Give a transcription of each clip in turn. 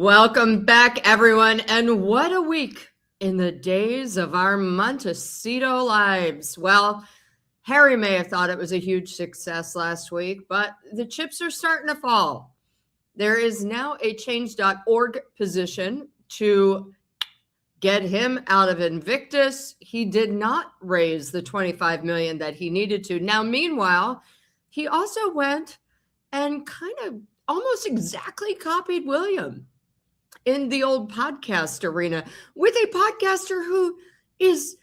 Welcome back, everyone, and what a week in the days of our Montecito lives. Well, Harry may have thought it was a huge success last week, but the chips are starting to fall. There is now a change.org position to get him out of Invictus. He did not raise the $25 million that he needed to. Now, meanwhile, he also went and kind of almost exactly copied William in the old podcast arena with a podcaster who is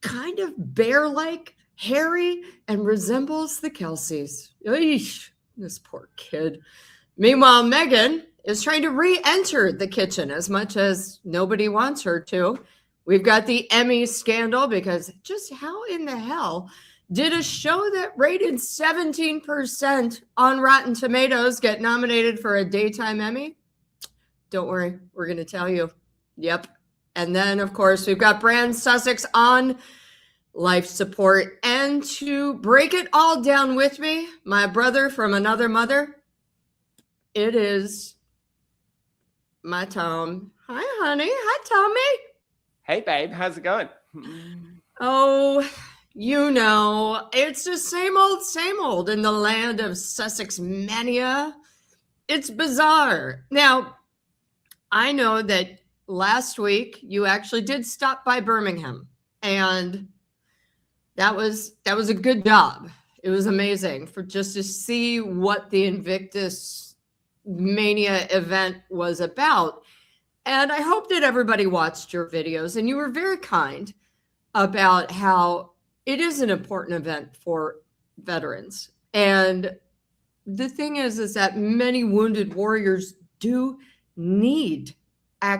kind of bear-like, hairy, and resembles the Kelces. Eesh, this poor kid. Meanwhile, Meghan is trying to re-enter the kitchen as much as nobody wants her to. We've got the Emmy scandal because just how in the hell did a show that rated 17% on Rotten Tomatoes get nominated for a daytime Emmy? Don't worry, we're going to tell you. Yep. And then, of course, we've got Brand Sussex on life support. And to break it all down with me, my brother from another mother, it is my Tom. Hi, honey. Hi, Tommy. Hey, babe. How's it going? Oh, you know, it's the same old in the land of Sussex mania. It's bizarre. Now, I know that last week you actually did stop by Birmingham, and that was a good job. It was amazing for just to see what the Invictus Mania event was about. And I hope that everybody watched your videos, and you were very kind about how it is an important event for veterans. And the thing is that many wounded warriors do need a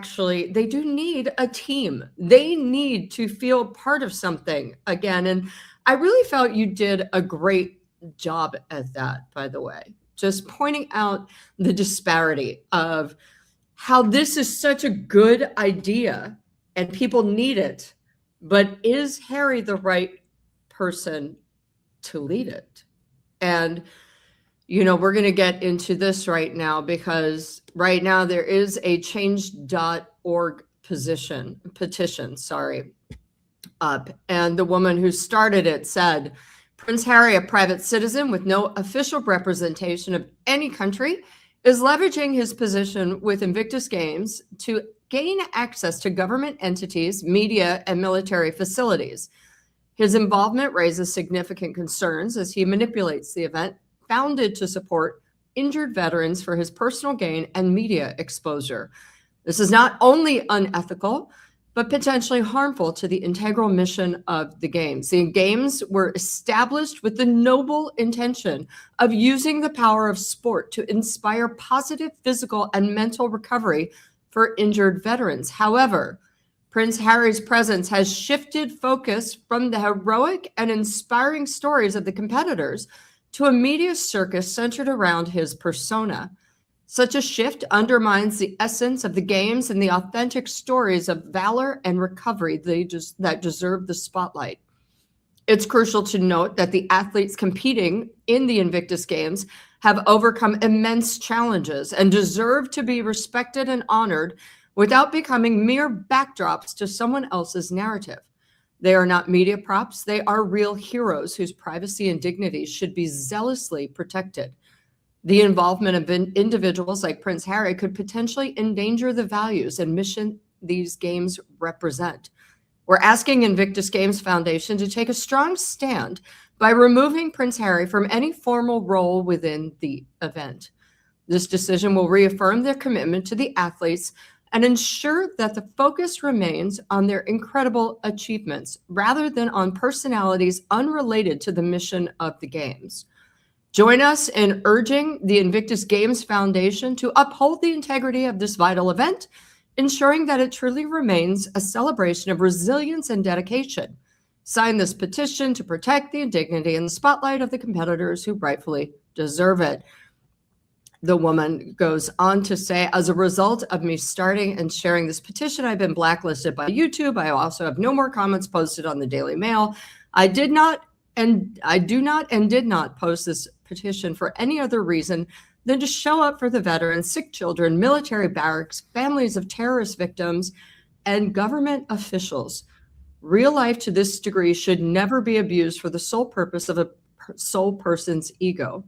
team. They need to feel part of something again. And I really felt you did a great job at that, by the way, just pointing out the disparity of how this is such a good idea and people need it, but is Harry the right person to lead it? And you know, we're going to get into this right now because right now there is a change.org petition, up. And the woman who started it said, Prince Harry, a private citizen with no official representation of any country, is leveraging his position with Invictus Games to gain access to government entities, media, and military facilities. His involvement raises significant concerns as he manipulates the event founded to support injured veterans for his personal gain and media exposure. This is not only unethical, but potentially harmful to the integral mission of the Games. The Games were established with the noble intention of using the power of sport to inspire positive physical and mental recovery for injured veterans. However, Prince Harry's presence has shifted focus from the heroic and inspiring stories of the competitors to a media circus centered around his persona. Such a shift undermines the essence of the Games and the authentic stories of valor and recovery that deserve the spotlight. It's crucial to note that the athletes competing in the Invictus Games have overcome immense challenges and deserve to be respected and honored without becoming mere backdrops to someone else's narrative. They are not media props. They are real heroes whose privacy and dignity should be zealously protected. The involvement of individuals like Prince Harry could potentially endanger the values and mission these games represent. We're asking Invictus Games Foundation to take a strong stand by removing Prince Harry from any formal role within the event. This decision will reaffirm their commitment to the athletes and ensure that the focus remains on their incredible achievements rather than on personalities unrelated to the mission of the Games. Join us in urging the Invictus Games Foundation to uphold the integrity of this vital event, ensuring that it truly remains a celebration of resilience and dedication. Sign this petition to protect the dignity and the spotlight of the competitors who rightfully deserve it. The woman goes on to say, as a result of me starting and sharing this petition, I've been blacklisted by YouTube. I also have no more comments posted on the Daily Mail. I do not and did not post this petition for any other reason than to show up for the veterans, sick children, military barracks, families of terrorist victims, and government officials. Real life to this degree should never be abused for the sole purpose of a sole person's ego.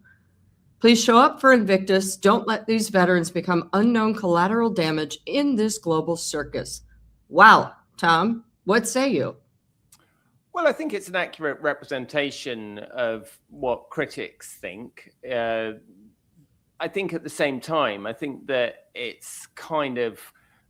Please show up for Invictus. Don't let these veterans become unknown collateral damage in this global circus. Wow, Tom, what say you? Well, I think it's an accurate representation of what critics think. I think at the same time, I think that it's kind of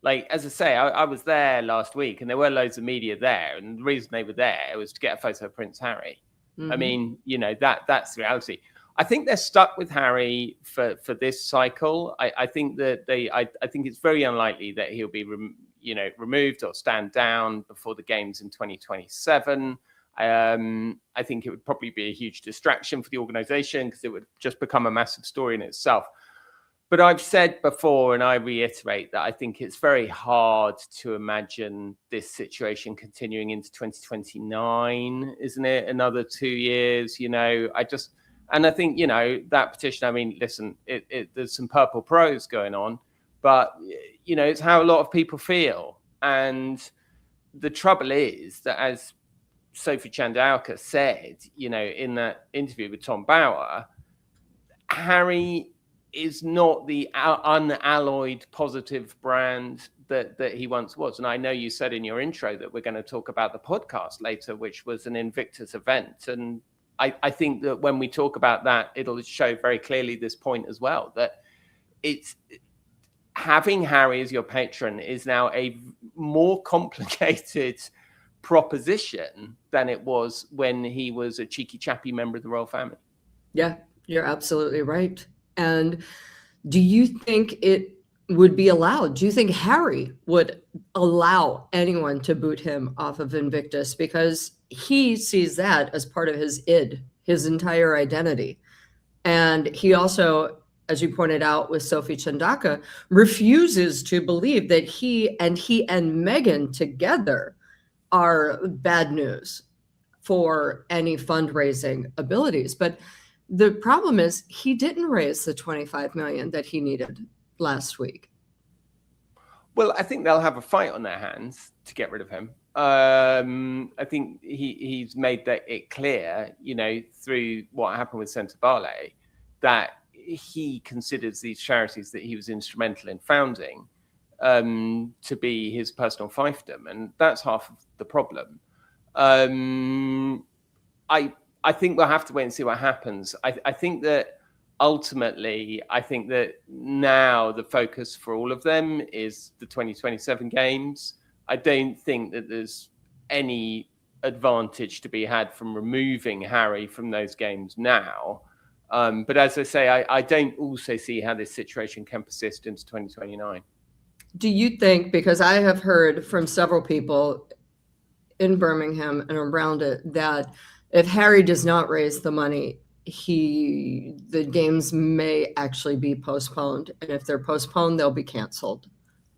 like, as I say, I was there last week and there were loads of media there. And the reason they were there was to get a photo of Prince Harry. I mean, you know, that's the reality. I think they're stuck with Harry for this cycle. I think that I think it's very unlikely that he'll be removed or stand down before the games in 2027. I think it would probably be a huge distraction for the organization because it would just become a massive story in itself. But I've said before, and I reiterate, that I think it's very hard to imagine this situation continuing into 2029, isn't it? Another 2 years, you know, and I think, you know, that petition, I mean, listen, there's some purple prose going on, but, you know, it's how a lot of people feel. And the trouble is that, as Sophie Chandauka said, you know, in that interview with Tom Bauer, Harry is not the unalloyed positive brand that he once was. And I know you said in your intro that we're going to talk about the podcast later, which was an Invictus event. And I think that when we talk about that, it'll show very clearly this point as well, that it's having Harry as your patron is now a more complicated proposition than it was when he was a cheeky chappy member of the royal family. Yeah, you're absolutely right. And do you think it would be allowed? Do you think Harry would allow anyone to boot him off of Invictus? Because he sees that as part of his id, his entire identity. And he also, as you pointed out with Sophie Chandauka, refuses to believe that he and Meghan together are bad news for any fundraising abilities. But the problem is he didn't raise the 25 million that he needed last week. Well, I think they'll have a fight on their hands to get rid of him. I think he's made it clear, you know, through what happened with Centre Palate, that he considers these charities that he was instrumental in founding to be his personal fiefdom, and that's half of the problem. I think we'll have to wait and see what happens. I think that ultimately, I think that now the focus for all of them is the 2027 games. I don't think that there's any advantage to be had from removing Harry from those games now. But as I say, I don't also see how this situation can persist into 2029. Do you think, because I have heard from several people in Birmingham and around it, that if Harry does not raise the money, the games may actually be postponed. And if they're postponed, they'll be canceled.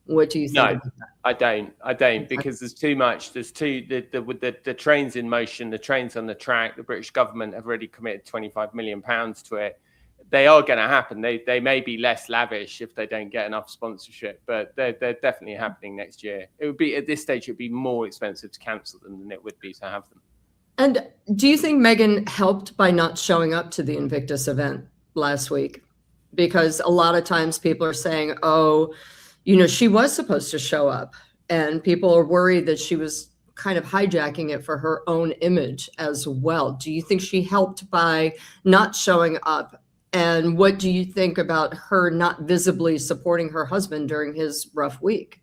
What do you think? No, I don't, because there's too much. There's the train's in motion, the train's on the track. The British government have already committed £25 million to it. They are going to happen. They may be less lavish if they don't get enough sponsorship, but they're definitely happening next year. It would be, at this stage, it would be more expensive to cancel them than it would be to have them. And do you think Meghan helped by not showing up to the Invictus event last week? Because a lot of times people are saying, oh, you know, she was supposed to show up, and people are worried that she was kind of hijacking it for her own image as well. Do you think she helped by not showing up? And what do you think about her not visibly supporting her husband during his rough week?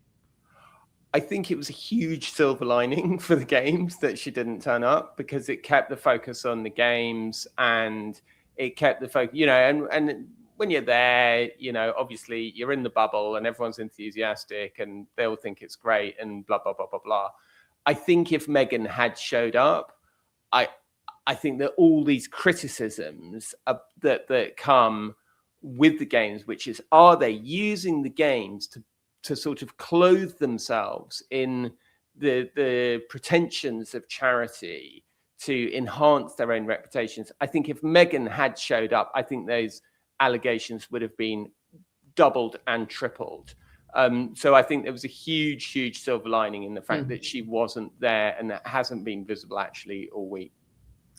I think it was a huge silver lining for the games that she didn't turn up, because it kept the focus on the games, and it kept the focus, you know, and when you're there, you know, obviously you're in the bubble and everyone's enthusiastic and they'll think it's great and blah, blah, blah, blah, blah. I think if Meghan had showed up, I think that all these criticisms that come with the games, which is, are they using the games to sort of clothe themselves in the pretensions of charity to enhance their own reputations? I think if Meghan had showed up, I think those allegations would have been doubled and tripled. So I think there was a huge silver lining in the fact that she wasn't there, and that hasn't been visible actually all week.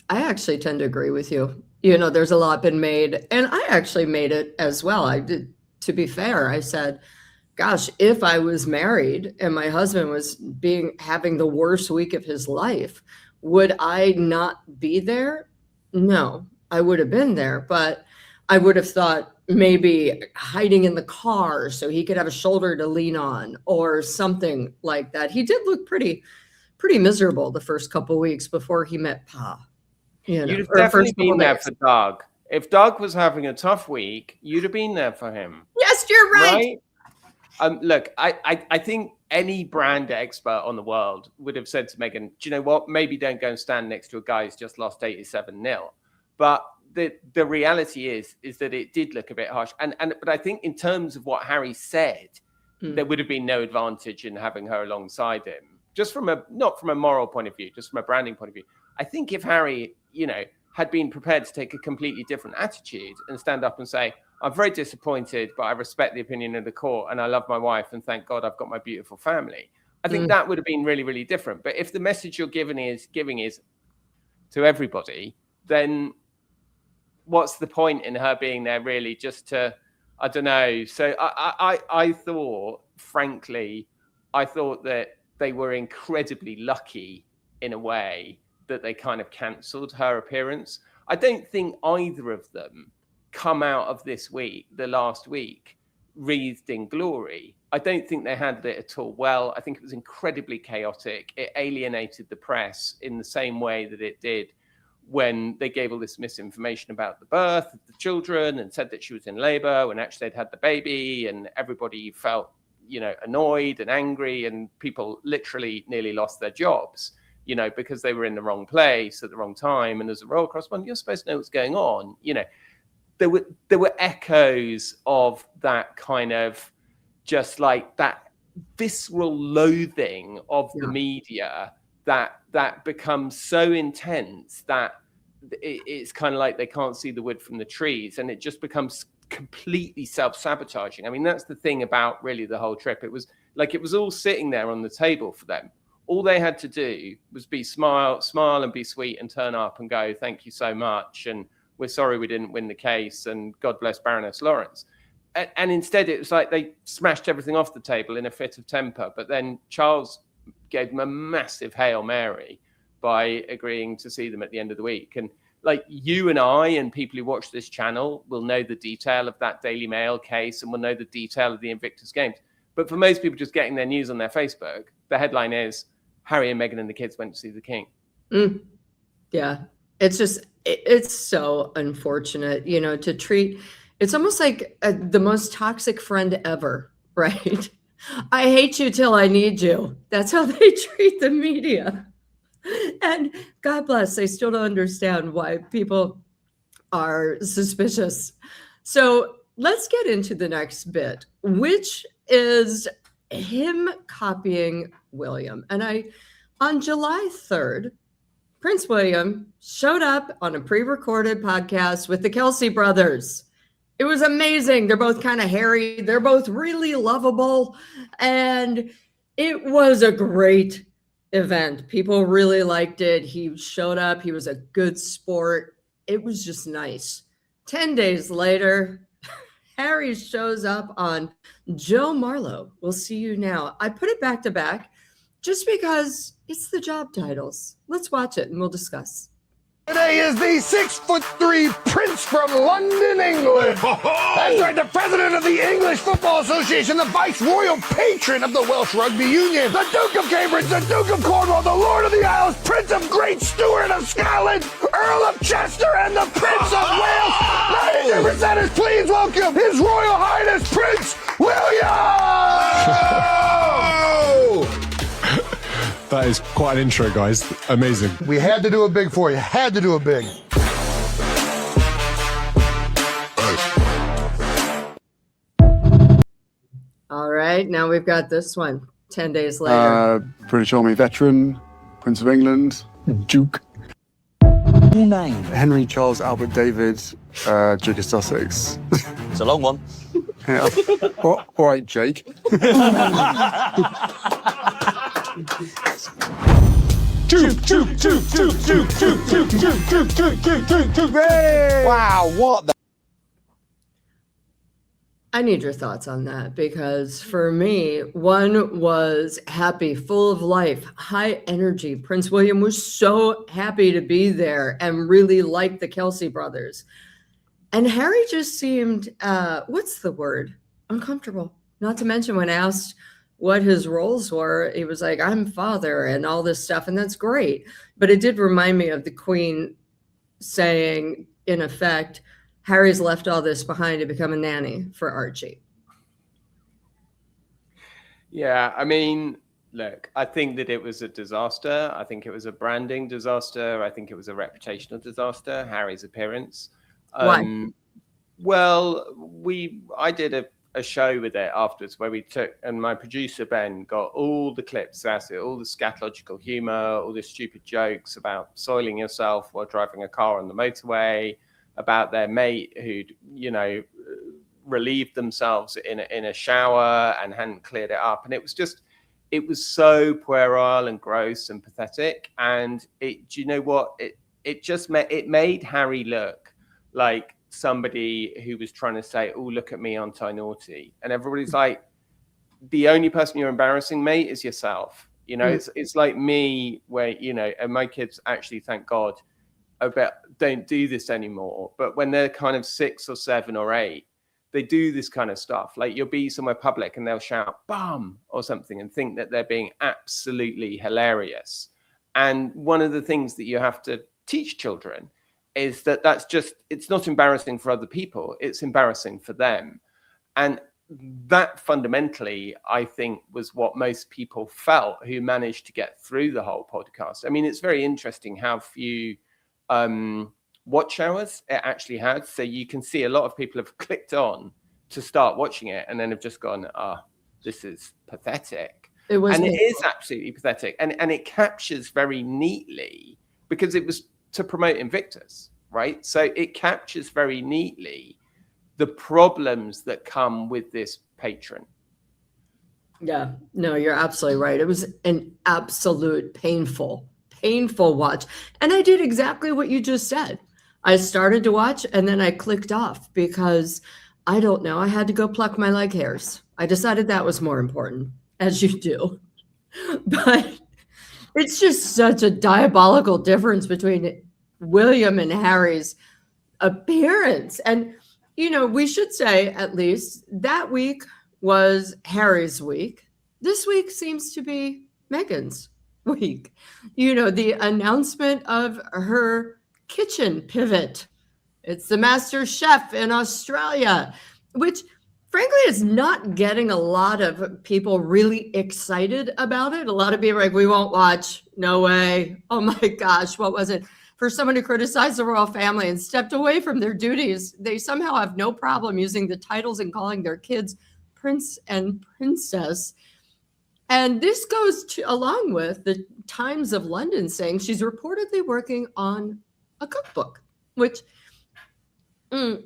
I actually tend to agree with you. You know, there's a lot been made, and I actually made it as well. I did, to be fair. I said, gosh, if I was married and my husband was having the worst week of his life, would I not be there? No, I would have been there, but I would have thought maybe hiding in the car so he could have a shoulder to lean on or something like that. He did look pretty miserable the first couple of weeks before he met Pa. You know, you'd have definitely been there for Doug. If Doug was having a tough week, you'd have been there for him. Yes, you're right. Look, I think any brand expert on the world would have said to Meghan, do you know what? Maybe don't go and stand next to a guy who's just lost 87-0. But the reality is that it did look a bit harsh. But I think in terms of what Harry said, there would have been no advantage in having her alongside him. Just not from a moral point of view, just from a branding point of view. I think if Harry, had been prepared to take a completely different attitude and stand up and say, I'm very disappointed, but I respect the opinion of the court and I love my wife and thank God I've got my beautiful family. I think that would have been really, really different. But if the message you're giving is to everybody, then what's the point in her being there really just to, I don't know. So I thought, frankly, that they were incredibly lucky in a way that they kind of cancelled her appearance. I don't think either of them come out of the last week, wreathed in glory. I don't think they handled it at all well. I think it was incredibly chaotic. It alienated the press in the same way that it did when they gave all this misinformation about the birth of the children and said that she was in labor when actually they'd had the baby, and everybody felt, annoyed and angry, and people literally nearly lost their jobs, because they were in the wrong place at the wrong time. And as a royal correspondent, you're supposed to know what's going on. There were echoes of that kind of just like that visceral loathing of the media that becomes so intense that it's kind of like they can't see the wood from the trees, and it just becomes completely self-sabotaging. I mean, that's the thing about really the whole trip. It was all sitting there on the table for them. All they had to do was smile and be sweet and turn up and go, thank you so much, and we're sorry we didn't win the case, and God bless Baroness Lawrence. And instead it was like they smashed everything off the table in a fit of temper. But then Charles gave them a massive Hail Mary by agreeing to see them at the end of the week. And like you and I and people who watch this channel will know the detail of that Daily Mail case and will know the detail of the Invictus Games. But for most people just getting their news on their Facebook, the headline is Harry and Meghan and the kids went to see the King. Yeah, it's so unfortunate, to treat. It's almost like the most toxic friend ever, right? I hate you till I need you. That's how they treat the media. And God bless, they still don't understand why people are suspicious. So let's get into the next bit, which is him copying William. And on July 3rd, Prince William showed up on a pre-recorded podcast with the Kelce brothers. It was amazing. They're both kind of hairy. They're both really lovable. And it was a great event. People really liked it. He showed up. He was a good sport. It was just nice. 10 days later, Harry shows up on Joe Marler. We'll See You Now. I put it back to back just because it's the job titles. Let's watch it and we'll discuss. Today is the 6'3" prince from London, England. That's right, the president of the English Football Association, the vice-royal patron of the Welsh Rugby Union, the Duke of Cambridge, the Duke of Cornwall, the Lord of the Isles, Prince of Great Stewart of Scotland, Earl of Chester, and the Prince of Wales. Ladies and presenters, please welcome His Royal Highness Prince William! That is quite an intro, guys. Amazing. We had to do it big for you. Had to do it big. All right, now we've got this one. 10 days later. British Army veteran, Prince of England, Duke. Name. Henry Charles Albert David, Duke of Sussex. It's a long one. Yeah. All right, Jake. Wow, what the? I need your thoughts on that because for me, one was happy, full of life, high energy. Prince William was so happy to be there and really liked the Kelce brothers. And Harry just seemed, what's the word? Uncomfortable. Not to mention when asked what his roles were, he was like, I'm father and all this stuff. And that's great. But it did remind me of the Queen saying, in effect, Harry's left all this behind to become a nanny for Archie. Yeah, I mean, look, I think that it was a disaster. I think it was a branding disaster. I think it was a reputational disaster, Harry's appearance. Why? Well, I did a show with it afterwards where we took, and my producer Ben got all the clips, that's it, all the scatological humor, all the stupid jokes about soiling yourself while driving a car on the motorway, about their mate who'd, relieved themselves in a shower and hadn't cleared it up. And it was so puerile and gross and pathetic. And do you know what? It made Harry look like somebody who was trying to say, oh, look at me, aren't I naughty? And everybody's like, the only person you're embarrassing, mate, is yourself. It's like me where, and my kids actually, thank God, don't do this anymore. But when they're kind of 6 or 7 or 8, they do this kind of stuff. Like you'll be somewhere public and they'll shout "bum" or something and think that they're being absolutely hilarious. And one of the things that you have to teach children is that it's not embarrassing for other people. It's embarrassing for them. And that fundamentally, I think, was what most people felt who managed to get through the whole podcast. I mean, it's very interesting how few watch hours it actually had. So you can see a lot of people have clicked on to start watching it and then have just gone, this is pathetic. It is absolutely pathetic. And it captures very neatly, because it was to promote Invictus, right? So it captures very neatly the problems that come with this patron. Yeah, no, you're absolutely right. It was an absolute painful watch. And I did exactly what you just said. I started to watch and then I clicked off because I don't know. I had to go pluck my leg hairs. I decided that was more important, as you do. But it's just such a diabolical difference between William and Harry's appearance. And, we should say at least that week was Harry's week. This week seems to be Meghan's week. The announcement of her kitchen pivot. It's the master chef in Australia, which frankly is not getting a lot of people really excited about it. A lot of people are like, we won't watch. No way. Oh my gosh, what was it? For someone who criticized the royal family and stepped away from their duties, they somehow have no problem using the titles and calling their kids prince and princess. And this goes along with the Times of London saying she's reportedly working on a cookbook, which I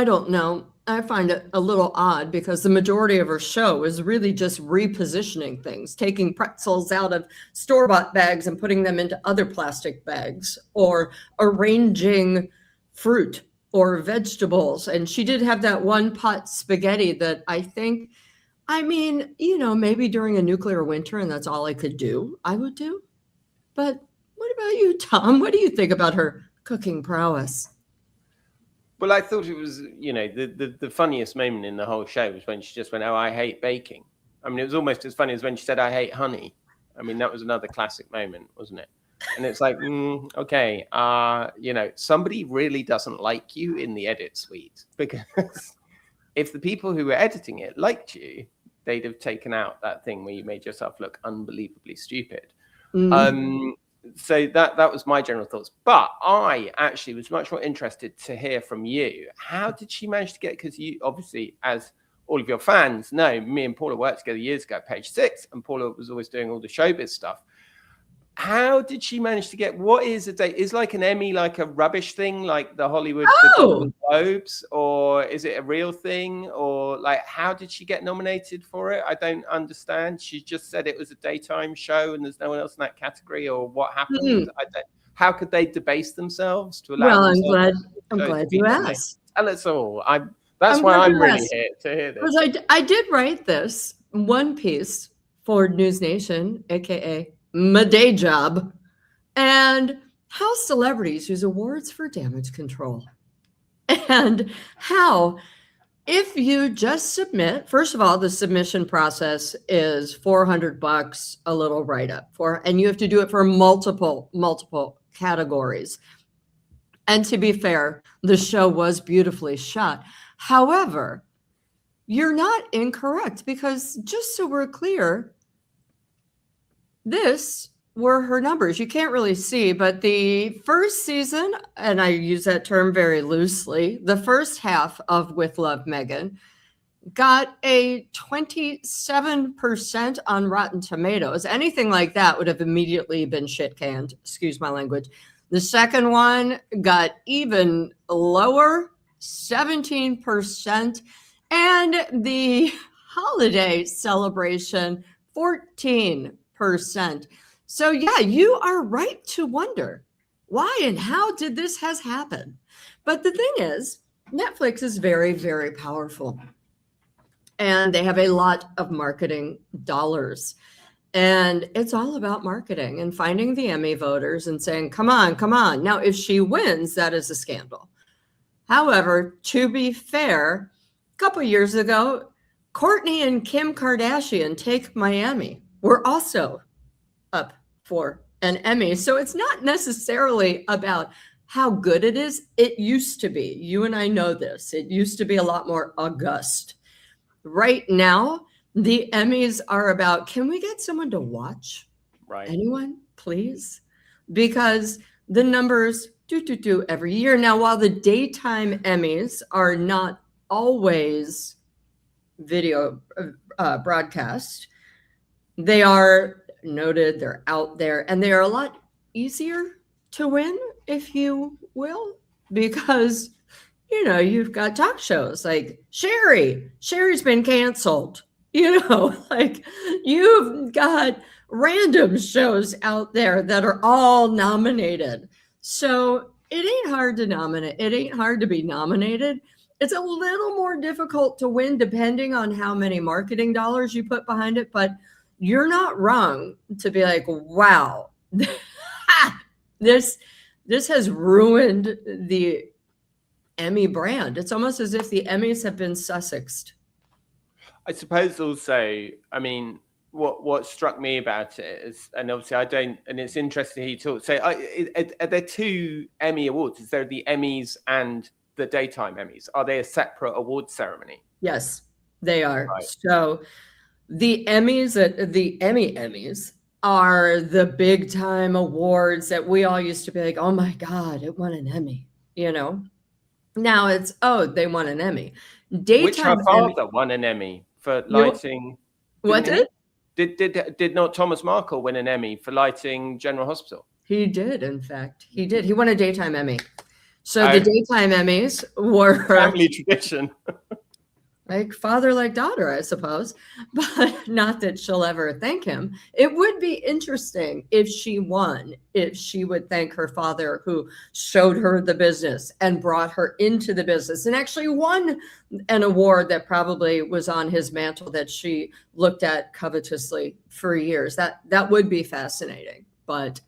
don't know. I find it a little odd because the majority of her show is really just repositioning things, taking pretzels out of store-bought bags and putting them into other plastic bags, or arranging fruit or vegetables. And she did have that one pot spaghetti that I think, maybe during a nuclear winter and that's all I could do, I would do. But what about you, Tom? What do you think about her cooking prowess? Well, I thought it was, the funniest moment in the whole show was when she just went, oh, I hate baking. I mean, it was almost as funny as when she said, I hate honey. I mean, that was another classic moment, wasn't it? And it's like, okay, somebody really doesn't like you in the edit suite, because if the people who were editing it liked you, they'd have taken out that thing where you made yourself look unbelievably stupid. So that was my general thoughts. But I actually was much more interested to hear from you. How did she manage to get, because you obviously, as all of your fans know, me and Paula worked together years ago at Page 6, and Paula was always doing all the showbiz stuff. how did she manage to get, what is a date? Is like an Emmy like a rubbish thing, like the Hollywood the Golden Globes, or is it a real thing? Or like, how did she get nominated for it? I don't understand. She just said it was a daytime show and there's no one else in that category, or what happened? I don't, how could they debase themselves to allow themselves I'm glad you asked. Tell us all. That's why I'm really here to hear this. Because I did write this one piece for News Nation, aka my day job, and how celebrities use awards for damage control, and how if you just submit, first of all, the submission process is $400, a little write-up and you have to do it for multiple categories. And to be fair, the show was beautifully shot. However, you're not incorrect, because just so we're clear, this were her numbers. You can't really see, but the first season, and I use that term very loosely, the first half of With Love, Meghan got a 27% on Rotten Tomatoes. Anything like that would have immediately been shit canned. Excuse my language. The second one got even lower, 17%. And the holiday celebration, 14%. So yeah, you are right to wonder why and how did this has happened. But the thing is, Netflix is very, very powerful. And they have a lot of marketing dollars. And it's all about marketing and finding the Emmy voters and saying, come on, come on. Now, if she wins, that is a scandal. However, to be fair, a couple years ago, Kourtney and Kim Kardashian Take Miami were also up for an Emmy. So it's not necessarily about how good it is. It used to be. You and I know this. It used to be a lot more august. Right now, the Emmys are about, can we get someone to watch? Right. Anyone, please? Because the numbers do every year. Now, while the daytime Emmys are not always video broadcast, they are noted, they're out there, and they are a lot easier to win, if you will, because you've got talk shows like Sherry's been canceled. Like you've got random shows out there that are all nominated. So it ain't hard to nominate. It ain't hard to be nominated. It's a little more difficult to win depending on how many marketing dollars you put behind it. But you're not wrong to be like, wow, this has ruined the Emmy brand. It's almost as if the Emmys have been Sussexed. I suppose also, I mean, what struck me about it is, and obviously I don't, and it's interesting he talks. So, are there two Emmy awards? Is there the Emmys and the daytime Emmys? Are they a separate award ceremony? Yes, they are. Right. So, the Emmys, the Emmys, are the big time awards that we all used to be like, oh my God, it won an Emmy. Now it's, they won an Emmy. Daytime Which her father won an Emmy for lighting. What did? Did not Thomas Markle win an Emmy for lighting General Hospital? He did, in fact. He did. He won a daytime Emmy. So the daytime Emmys were family tradition. Like father, like daughter, I suppose, but not that she'll ever thank him. It would be interesting if she won, if she would thank her father who showed her the business and brought her into the business and actually won an award that probably was on his mantle that she looked at covetously for years. That would be fascinating. But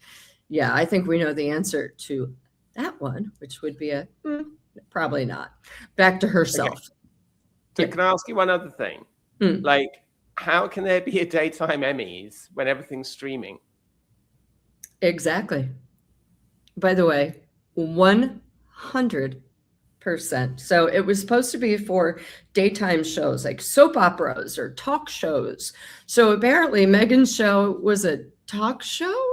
yeah, I think we know the answer to that one, which would be probably not. Back to herself. Okay. So can I ask you one other thing? Like, how can there be a daytime Emmys when everything's streaming? Exactly. By the way, 100%. So it was supposed to be for daytime shows like soap operas or talk shows. So apparently Meghan's show was a talk show.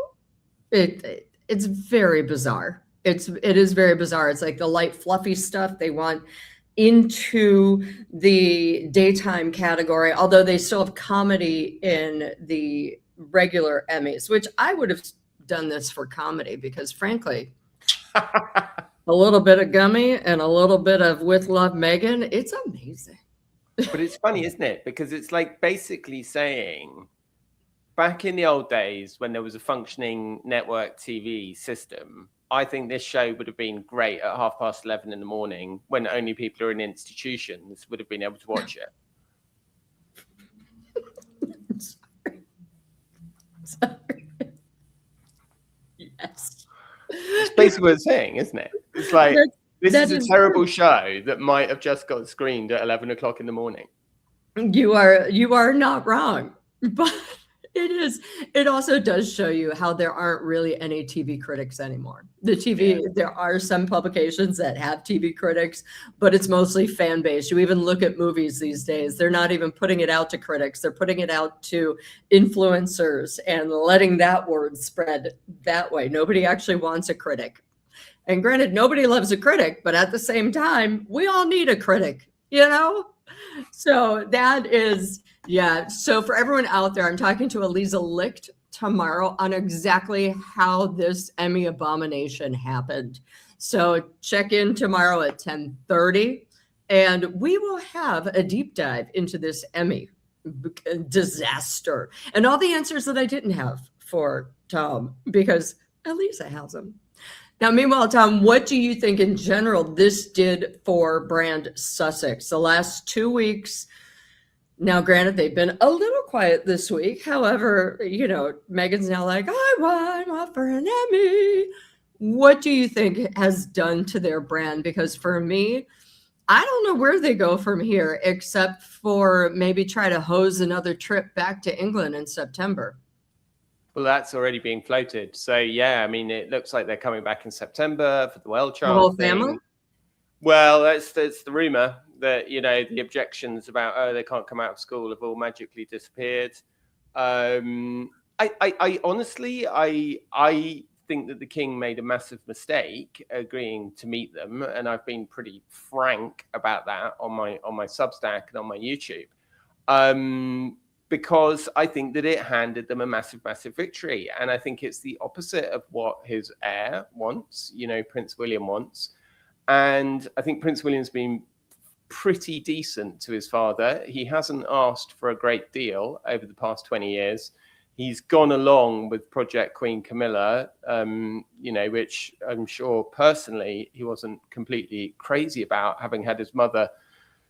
It's very bizarre. It is very bizarre. It's like the light, fluffy stuff they want into the daytime category, although they still have comedy in the regular Emmys, which I would have done this for comedy because, frankly, a little bit of Gummy and a little bit of With Love, Meghan, it's amazing. But it's funny, isn't it? Because it's like basically saying back in the old days when there was a functioning network TV system, I think this show would have been great at 11:30 in the morning when only people who are in institutions would have been able to watch it. Sorry. Yes. It's basically what it's saying, isn't it? It's like, this is a terrible show that might have just got screened at 11 o'clock in the morning. You are not wrong, but it also does show you how there aren't really any TV critics anymore. There are some publications that have TV critics, but it's mostly fan based. You even look at movies these days, they're not even putting it out to critics. They're putting it out to influencers and letting that word spread that way. Nobody actually wants a critic. And granted, nobody loves a critic, but at the same time, we all need a critic, you know? So that is, yeah. So for everyone out there, I'm talking to Eliza Licht tomorrow on exactly how this Emmy abomination happened. So check in tomorrow at 10:30, and we will have a deep dive into this Emmy disaster and all the answers that I didn't have for Tom, because Eliza has them. Now, meanwhile, Tom, what do you think in general this did for brand Sussex the last 2 weeks? Now, granted, they've been a little quiet this week. However, you know, Meghan's now like, I'm up for an Emmy. What do you think has done to their brand? Because for me, I don't know where they go from here, except for maybe try to hose another trip back to England in September. Well, that's already being floated. So, yeah, I mean, it looks like they're coming back in September for the Well The Child whole thing. family? Well, that's the rumor that, you know, the objections about, oh, they can't come out of school have all magically disappeared. I honestly think that the king made a massive mistake agreeing to meet them. And I've been pretty frank about that on my Substack and on my YouTube. Because I think that it handed them a massive, massive victory. And I think it's the opposite of what his heir wants, you know, Prince William wants. And I think Prince William's been pretty decent to his father. He hasn't asked for a great deal over the past 20 years. He's gone along with Project Queen Camilla, you know, which I'm sure personally he wasn't completely crazy about, having had his mother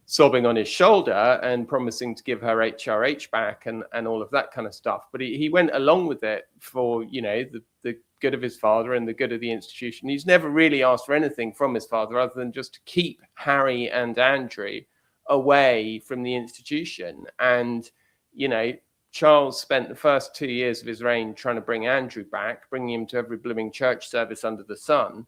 sobbing on his shoulder and promising to give her HRH back and all of that kind of stuff. But he went along with it for, you know, the good of his father and the good of the institution. He's never really asked for anything from his father other than just to keep Harry and Andrew away from the institution. And, you know, Charles spent the first 2 years of his reign trying to bring Andrew back, bringing him to every blooming church service under the sun.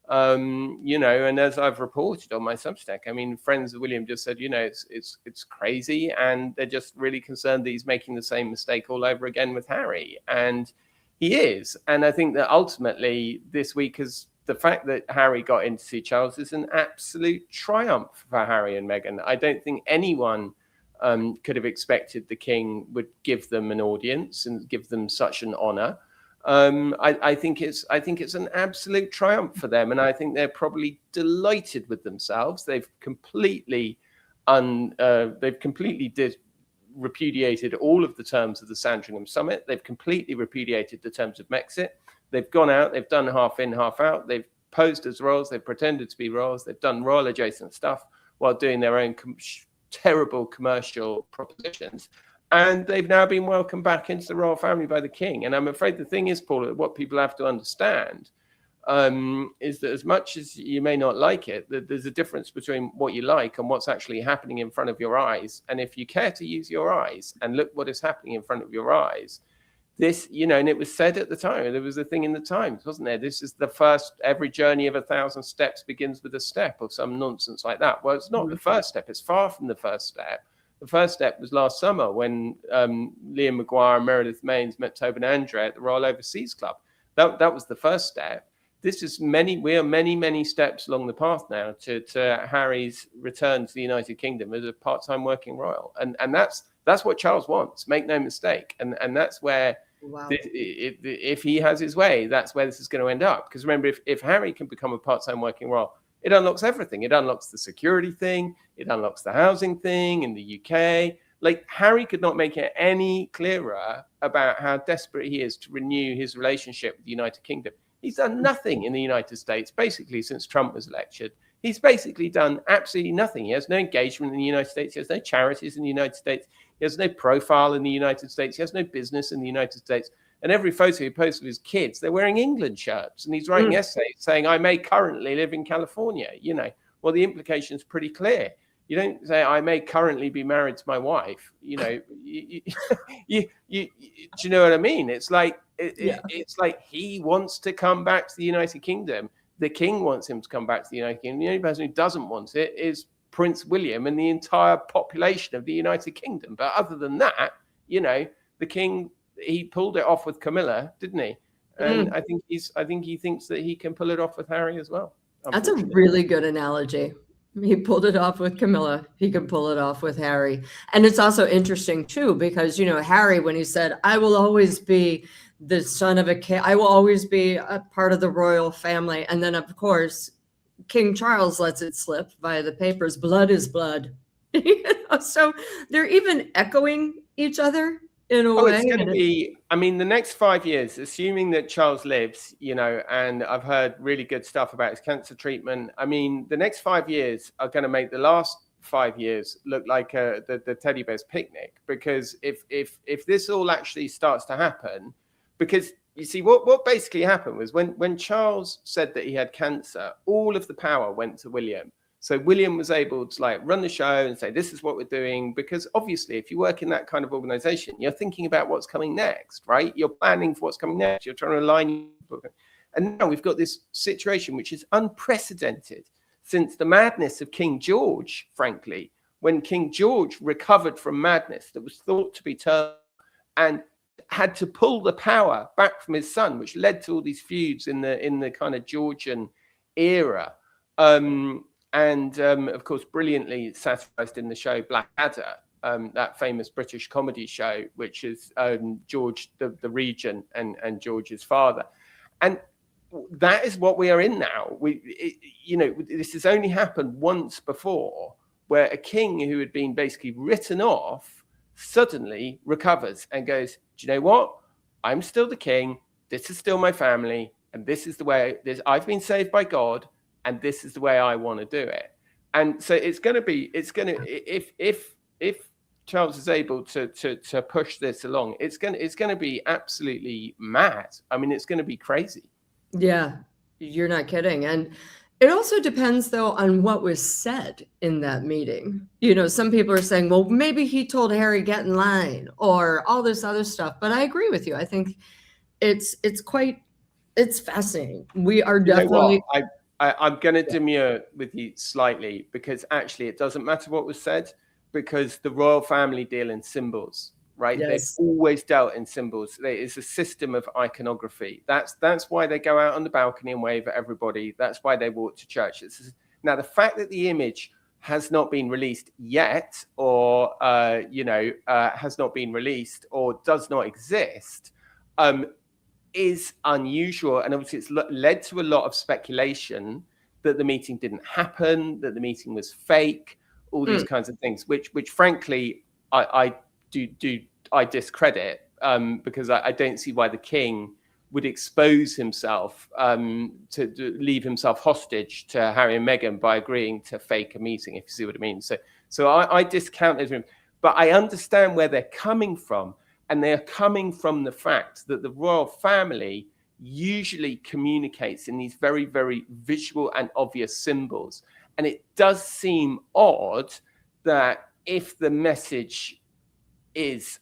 You know, and as I've reported on my Substack, I mean, friends of William just said, you know, it's crazy, and they're just really concerned that he's making the same mistake all over again with Harry, and he is. And I think that ultimately this week is the fact that Harry got in to see Charles is an absolute triumph for Harry and Meghan. I don't think anyone could have expected the king would give them an audience and give them such an honor. I think it's an absolute triumph for them, and I think they're probably delighted with themselves. They've completely repudiated all of the terms of the Sandringham Summit. They've completely repudiated the terms of Brexit. They've gone out. They've done half in, half out. They've posed as royals. They've pretended to be royals. They've done royal adjacent stuff while doing their own terrible commercial propositions. And they've now been welcomed back into the royal family by the king. And I'm afraid the thing is, Paula, what people have to understand is that as much as you may not like it, that there's a difference between what you like and what's actually happening in front of your eyes. And if you care to use your eyes and look what is happening in front of your eyes, this, you know, and it was said at the time, there was a thing in the Times, wasn't there? This is the first, every journey of 1,000 steps begins with a step, or some nonsense like that. Well, it's not the first step. It's far from the first step. The first step was last summer when Liam Maguire and Meredith Maines met Tobin Andre at the Royal Overseas Club. That was the first step. This is we are many steps along the path now to Harry's return to the United Kingdom as a part-time working royal. And that's what Charles wants, make no mistake. And that's where Wow. If he has his way, that's where this is going to end up. Because remember, if Harry can become a part-time working royal, it unlocks everything. It unlocks the security thing. It unlocks the housing thing in the UK. Like, Harry could not make it any clearer about how desperate he is to renew his relationship with the United Kingdom. He's done nothing in the United States, basically, since Trump was elected. He's basically done absolutely nothing. He has no engagement in the United States. He has no charities in the United States. He has no profile in the United States. He has no business in the United States. And every photo he posts of his kids, they're wearing England shirts. And he's writing essays saying, I may currently live in California. You know, well, the implication is pretty clear. You don't say, I may currently be married to my wife. You know, do you know what I mean? It's like, it's like he wants to come back to the United Kingdom. The king wants him to come back to the United Kingdom. The only person who doesn't want it is Prince William and the entire population of the United Kingdom. But other than that, you know, the king, he pulled it off with Camilla, didn't he? And I think he thinks that he can pull it off with Harry as well. That's a really good analogy. He pulled it off with Camilla. He can pull it off with Harry. And it's also interesting too, because, you know, Harry, when he said, I will always be the son of a king, I will always be a part of the royal family. And then, of course, King Charles lets it slip via the papers. Blood is blood. So they're even echoing each other in a way. It's going to be, I mean, the next 5 years, assuming that Charles lives, you know, and I've heard really good stuff about his cancer treatment. I mean, the next 5 years are going to make the last 5 years look like the teddy bear's picnic, because if this all actually starts to happen, because you see what basically happened was when Charles said that he had cancer, all of the power went to William. So William was able to like run the show and say, this is what we're doing. Because obviously, if you work in that kind of organization, you're thinking about what's coming next, right? You're planning for what's coming next. You're trying to align. And now we've got this situation, which is unprecedented since the madness of King George, frankly, when King George recovered from madness that was thought to be terminal and had to pull the power back from his son, which led to all these feuds in the kind of Georgian era. Of course, brilliantly satirized in the show Blackadder, that famous British comedy show, which is George the Regent and George's father. And that is what we are in now. This has only happened once before, where a king who had been basically written off suddenly recovers and goes, do you know what? I'm still the king. This is still my family. And this is the way I've been saved by God. And this is the way I want to do it. And so if Charles is able to push this along, it's going to be absolutely mad. I mean, it's going to be crazy. Yeah, you're not kidding. And it also depends, though, on what was said in that meeting. You know, some people are saying, well, maybe he told Harry get in line or all this other stuff. But I agree with you. I think it's fascinating. We are definitely. I'm going to demur with you slightly, because actually it doesn't matter what was said, because the royal family deal in symbols, right? Yes. They've always dealt in symbols. It's a system of iconography. That's why they go out on the balcony and wave at everybody. That's why they walk to church. Now, the fact that the image has not been released yet, or has not been released or does not exist, is unusual, and obviously it's led to a lot of speculation that the meeting didn't happen, that the meeting was fake, all these kinds of things, which frankly I discredit, because I don't see why the king would expose himself to leave himself hostage to Harry and Meghan by agreeing to fake a meeting, if you see what I mean. So I discount those, but I understand where they're coming from. And they're coming from the fact that the royal family usually communicates in these very, very visual and obvious symbols. And it does seem odd that if the message is,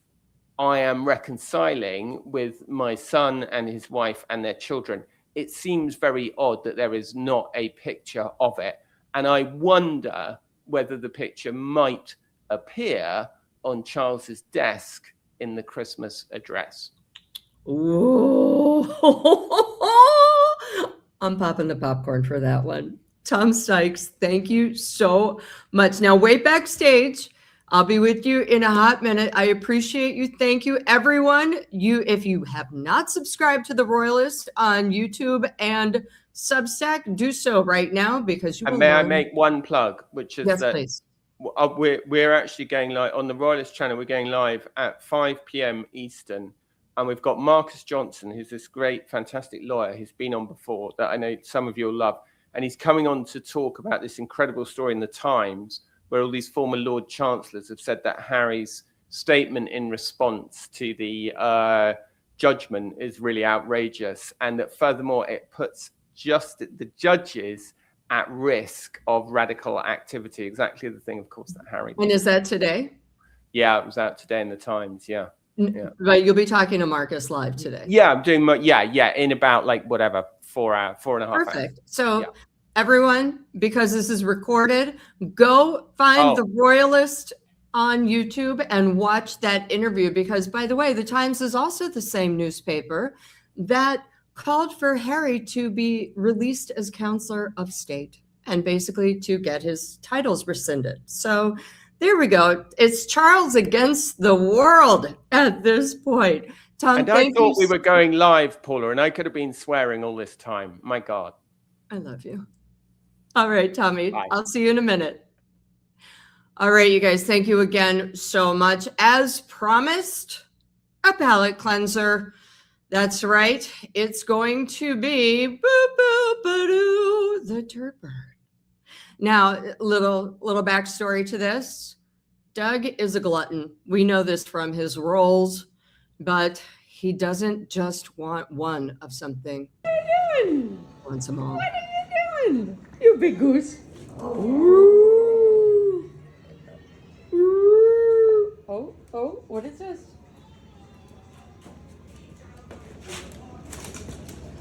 I am reconciling with my son and his wife and their children, it seems very odd that there is not a picture of it. And I wonder whether the picture might appear on Charles's desk in the Christmas address. Ooh. I'm popping the popcorn for that one. Tom Sykes, thank you so much. Now, way backstage, I'll be with you in a hot minute. I appreciate you. Thank you, everyone. If you have not subscribed to The Royalist on YouTube and Substack, do so right now because you will And may I learn. make one plug, which is Yes, that please. we're actually going live on the Royalist channel. We're going live at 5 p.m. Eastern, and we've got Marcus Johnson, who's this great, fantastic lawyer who's been on before that I know some of you will love, and he's coming on to talk about this incredible story in the Times where all these former Lord Chancellors have said that Harry's statement in response to the judgment is really outrageous, and that furthermore it puts just the judges at risk of radical activity. Exactly the thing, of course, that Harry did. And is that today? Yeah, it was out today in the Times. Yeah. Right. You'll be talking to Marcus live today. Yeah, I'm doing in about like whatever 4 and a half hours. Perfect. So everyone, because this is recorded, go find The Royalist on YouTube and watch that interview, because by the way, the Times is also the same newspaper that called for Harry to be released as Counselor of State and basically to get his titles rescinded. So there we go. It's Charles against the world at this point. Tom, and I thought we were going live, Paula, and I could have been swearing all this time. My God. I love you. All right, Tommy. Bye. I'll see you in a minute. All right, you guys. Thank you again so much. As promised, a palate cleanser. That's right. It's going to be the Dirt Bird. Now, little backstory to this. Doug is a glutton. We know this from his roles, but he doesn't just want one of something. What are you doing? He wants them all. What are you doing? You big goose. Ooh. Ooh. Oh, what is this?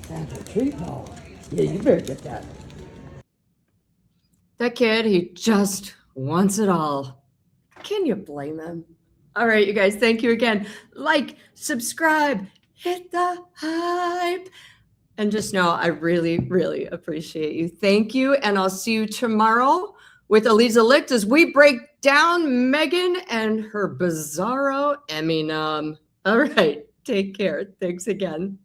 That's a treat ball. Yeah, you better get that. That kid, he just wants it all. Can you blame him? All right, you guys, thank you again. Like, subscribe, hit the hype. And just know I really, really appreciate you. Thank you. And I'll see you tomorrow with Eliza Licht as we break down Meghan and her bizarro Emmy nom. All right, take care. Thanks again.